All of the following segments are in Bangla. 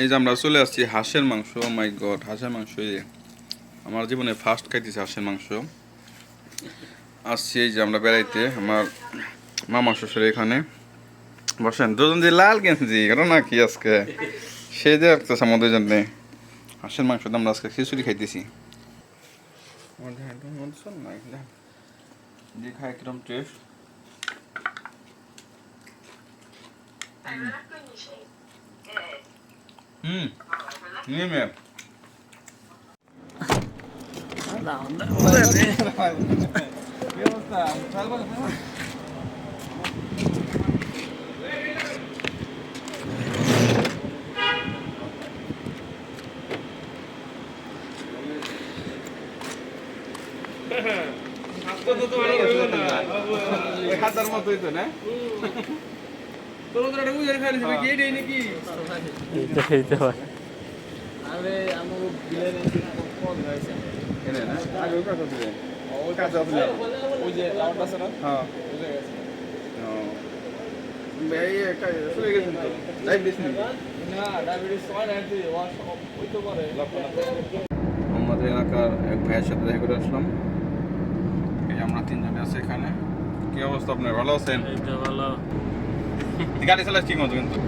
এই যে আমরা চলে আসছি হাঁসের মাংস। মাই গড, হাঁসের মাংস আমার জীবনে ফার্স্ট খাইতেছি হাঁসের মাংস। আসছি এই যে আমরা বেড়াইতে, আমার মামা শ্বশুর এখানে। বসেন দুজন, যে লাল গেঞ্জি কারো না কি আজকে সে যে রাখতেছে আমাদের জন্য হাঁসের মাংস। আমরা আজকে খিচুড়ি খাইতেছি। যে খাই কিরম টেস্ট। নিয়ে মেয়ে হাজার মতোই তো না। আমাদের এলাকার এক ভাইয়ের সাথে দেখা করে আসলাম। এই আমরা তিনজনে আছি এখানে। কি অবস্থা আপনার, ভালো আছেন? ভালো। গাড়ি চালাচ্ছি ঠিক মতো কিন্তু।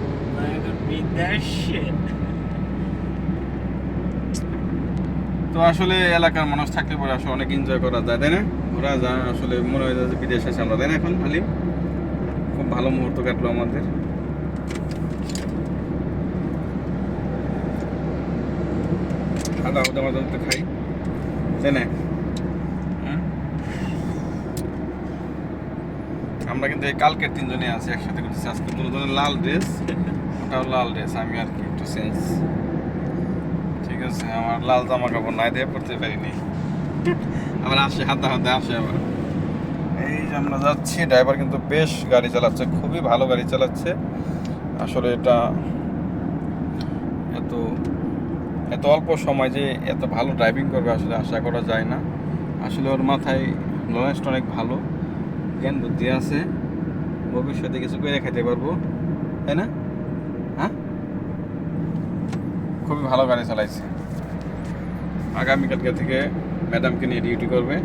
তো আসলে এলাকার মানুষ থাকলে পরে আসলে অনেক এনজয় করা যায়, তাই না? ঘোরা যায়, আসলে মনে হয় যে বিদেশ আছে আমরা, তাই না? এখন খালি খুব ভালো মুহূর্ত কাটলো আমাদের। খাওয়া দাওয়া মাঝে মধ্যে খাই, তাই না? আমরা কিন্তু এই কালকের তিনজনে আছি একসাথে করতেছি। আজকে দুজনের লাল ড্রেস, ওটাও লাল ড্রেস, আমি আর কি একটু চেঞ্জ। ঠিক আছে, আমার লাল জামা কাপড় নাই দিয়ে পড়তে পারিনি। আবার আসে হাতে হাতে আসে আবার। এই যে আমরা যাচ্ছি, ড্রাইভার কিন্তু বেশ গাড়ি চালাচ্ছে, খুবই ভালো গাড়ি চালাচ্ছে। আসলে এটা এত এত অল্প সময় যে এত ভালো ড্রাইভিং করবে আসলে আশা করা যায় না। আসলে ওর মাথায় নলেজটা অনেক ভালো, জ্ঞান বুদ্ধি আছে, ভবিষ্যতে কিছু করে খেতে পারবো, তাই না? হ্যাঁ, খুবই ভালো গাড়ি চালাইছে। আগামীকালকে থেকে ম্যাডামকে নিয়ে ডিউটি করবে,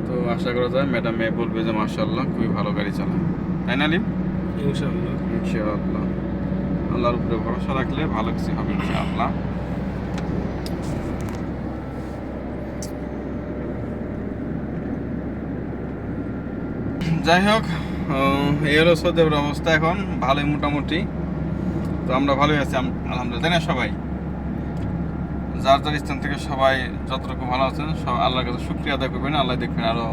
তো আশা করা যায় ম্যাডামে বলবে যে মাশাআল্লাহ খুবই ভালো গাড়ি চালায়, তাই না লিম? ইনশাআল্লাহ ইনশাআল্লাহ। আল্লাহর উপরে ভরসা রাখলে ভালো কিছু হবে ইনশাআল্লাহ। যাই হোক, এই হলো সৌদের অবস্থা এখন, ভালোই মোটামুটি। তো আমরা ভালোই আছি আলহামদুলিল্লাহ, তাই না? সবাই যার যার স্থান থেকে সবাই যতটুকু ভালো আছেন, সব আল্লাহর কাছে শুকরিয়া আদায় করবেন। আল্লাহ দেখবেন আরও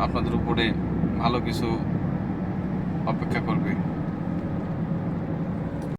আপনাদের উপরে ভালো কিছু অপেক্ষা করবে।